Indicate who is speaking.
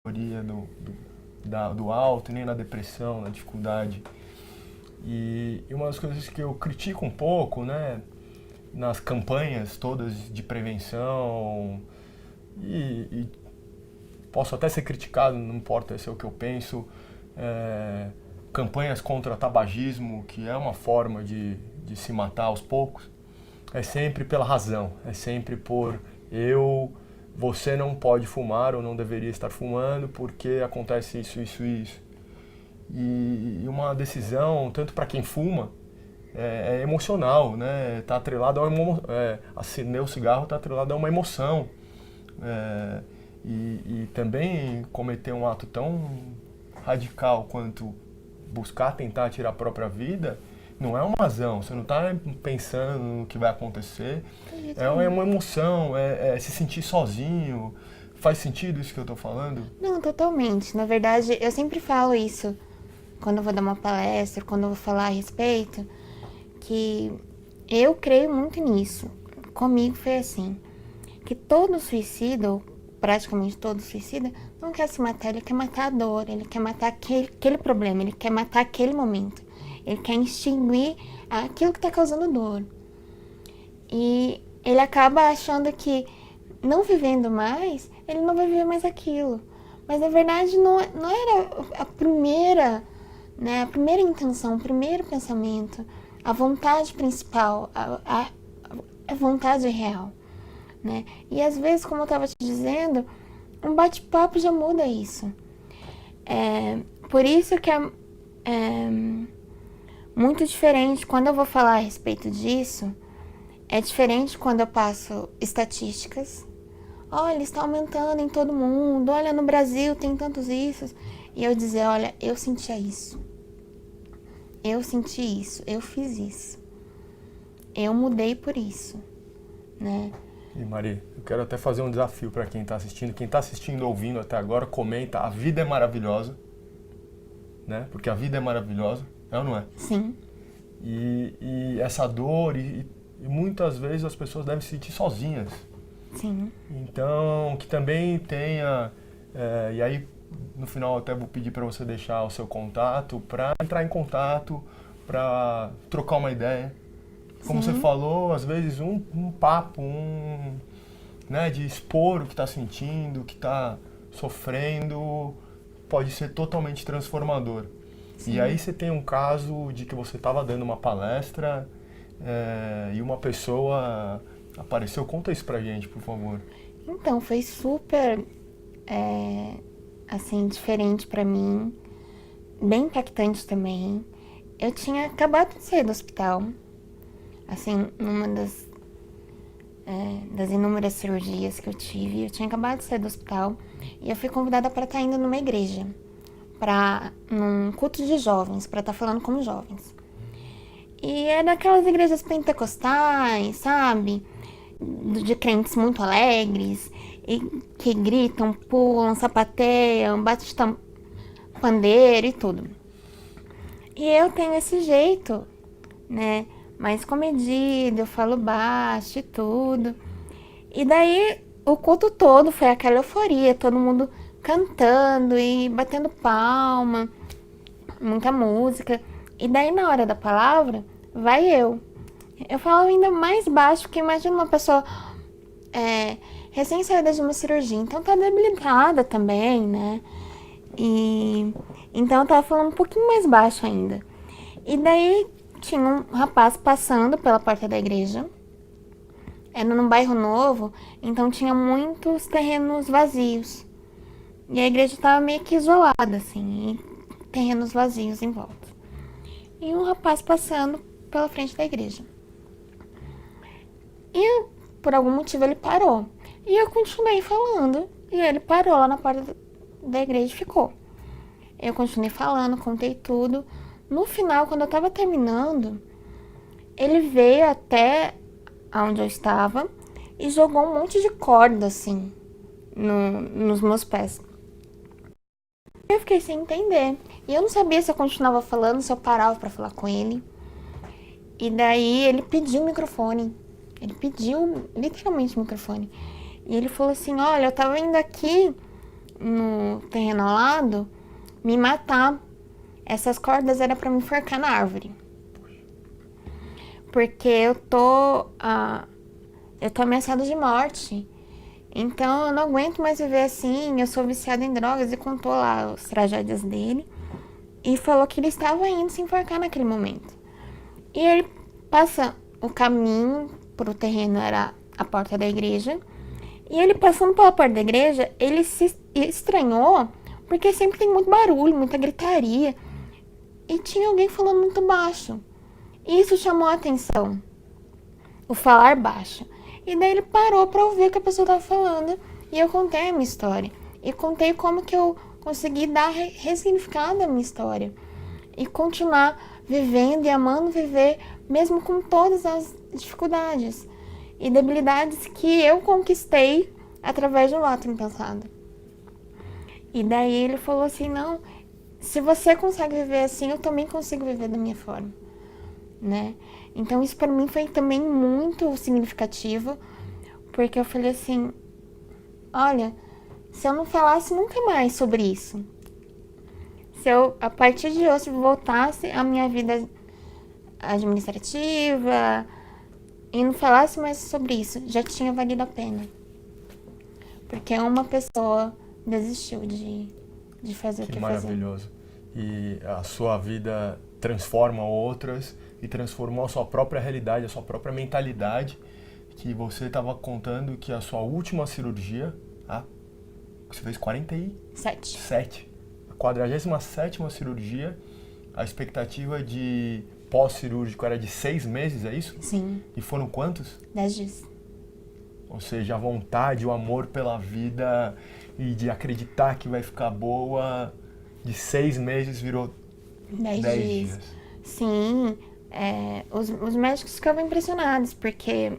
Speaker 1: teoria do alto, nem na depressão, na dificuldade. E uma das coisas que eu critico um pouco, né, nas campanhas todas de prevenção, e posso até ser criticado, não importa, esse é o que eu penso, é, campanhas contra tabagismo, que é uma forma de se matar aos poucos, é sempre pela razão, é sempre por você não pode fumar ou não deveria estar fumando porque acontece isso, isso e isso. E uma decisão, tanto para quem fuma, é emocional, né? Tá atrelado a acender o cigarro está atrelado a uma emoção. É, e também cometer um ato tão radical quanto buscar tentar tirar a própria vida, não é uma razão, você não está pensando no que vai acontecer, é uma emoção, é se sentir sozinho. Faz sentido isso que eu estou falando?
Speaker 2: Não, totalmente. Na verdade, eu sempre falo isso quando eu vou dar uma palestra, quando eu vou falar a respeito, que eu creio muito nisso. Comigo foi assim, que todo suicida, ou praticamente todo suicida, não quer se matar, ele quer matar a dor, ele quer matar aquele problema, ele quer matar aquele momento. Ele quer extinguir aquilo que está causando dor. E ele acaba achando que não vivendo mais, ele não vai viver mais aquilo. Mas na verdade não era a primeira, né, a primeira intenção, o primeiro pensamento, a vontade principal, a vontade real. Né? E às vezes, como eu estava te dizendo, um bate-papo já muda isso. Por isso que é muito diferente quando eu vou falar a respeito disso. É diferente quando eu passo estatísticas. Olha, está aumentando em todo mundo. Olha, no Brasil tem tantos isso. E eu dizer, olha, eu sentia isso. Eu senti isso. Eu fiz isso. Eu mudei por isso, né?
Speaker 1: E Mari, eu quero até fazer um desafio para quem está assistindo. Quem está assistindo, ouvindo até agora, comenta. A vida é maravilhosa, né? Porque a vida é maravilhosa, é ou não é?
Speaker 2: Sim.
Speaker 1: E essa dor, e muitas vezes as pessoas devem se sentir sozinhas.
Speaker 2: Sim.
Speaker 1: Então, que também tenha, e aí no final até vou pedir para você deixar o seu contato, para entrar em contato, para trocar uma ideia. Como você
Speaker 2: Sim.
Speaker 1: falou, às vezes um papo, né, de expor o que está sentindo, o que está sofrendo, pode ser totalmente transformador. E aí
Speaker 2: Sim.
Speaker 1: você tem um caso de que você estava dando uma palestra e uma pessoa apareceu. Conta isso pra gente, por favor.
Speaker 2: Então, foi super, assim, diferente pra mim. Bem impactante também. Eu tinha acabado de sair do hospital. Assim, numa das inúmeras cirurgias que eu tive, eu tinha acabado de sair do hospital e eu fui convidada para estar indo numa igreja, num culto de jovens, para estar falando com jovens. E é daquelas igrejas pentecostais, sabe? De crentes muito alegres, e que gritam, pulam, sapateiam, batem pandeiro e tudo. E eu tenho esse jeito, né? Mais comedido, eu falo baixo e tudo. E daí o culto todo foi aquela euforia, todo mundo cantando e batendo palma, muita música. E daí na hora da palavra, vai eu. Eu falo ainda mais baixo, porque imagina uma pessoa recém-saída de uma cirurgia, então tá debilitada também, né? E então eu tava falando um pouquinho mais baixo ainda. E daí tinha um rapaz passando pela porta da igreja. Era num bairro novo, então tinha muitos terrenos vazios. E a igreja estava meio que isolada, assim, e terrenos vazios em volta. E um rapaz passando pela frente da igreja. E por algum motivo ele parou. E eu continuei falando. E ele parou lá na porta da igreja e ficou. Eu continuei falando, contei tudo. No final, quando eu tava terminando, ele veio até onde eu estava e jogou um monte de corda, assim, nos meus pés. Eu fiquei sem entender. E eu não sabia se eu continuava falando, se eu parava pra falar com ele. E daí ele pediu o microfone. Ele pediu literalmente o microfone. E ele falou assim, olha, eu tava indo aqui no terreno ao lado me matar. Essas cordas era pra me enforcar na árvore. Porque eu tô ameaçada de morte. Então eu não aguento mais viver assim. Eu sou viciada em drogas. E contou lá as tragédias dele. E falou que ele estava indo se enforcar naquele momento. E ele passa o caminho pro terreno, era a porta da igreja. E ele passando pela porta da igreja, ele se estranhou, porque sempre tem muito barulho, muita gritaria. E tinha alguém falando muito baixo. E isso chamou a atenção, o falar baixo. E daí ele parou para ouvir o que a pessoa estava falando. E eu contei a minha história. E contei como que eu consegui dar ressignificado à minha história. E continuar vivendo e amando viver, mesmo com todas as dificuldades e debilidades que eu conquistei através do ato impensado. E daí ele falou assim, não, se você consegue viver assim, eu também consigo viver da minha forma, né? Então isso para mim foi também muito significativo, porque eu falei assim, olha, se eu não falasse nunca mais sobre isso, se eu, a partir de hoje, voltasse à minha vida administrativa e não falasse mais sobre isso, já tinha valido a pena. Porque uma pessoa desistiu de fazer o que fazia.
Speaker 1: Maravilhoso. E a sua vida transforma outras e transformou a sua própria realidade, a sua própria mentalidade, que você estava contando que a sua última cirurgia, você fez 47. A 47ª cirurgia, a expectativa de pós-cirúrgico era de 6 meses, é isso?
Speaker 2: Sim.
Speaker 1: E foram quantos?
Speaker 2: 10 dias.
Speaker 1: Ou seja, a vontade, o amor pela vida e de acreditar que vai ficar boa, de 6 meses virou 10 dias.
Speaker 2: Sim, os médicos ficavam impressionados, porque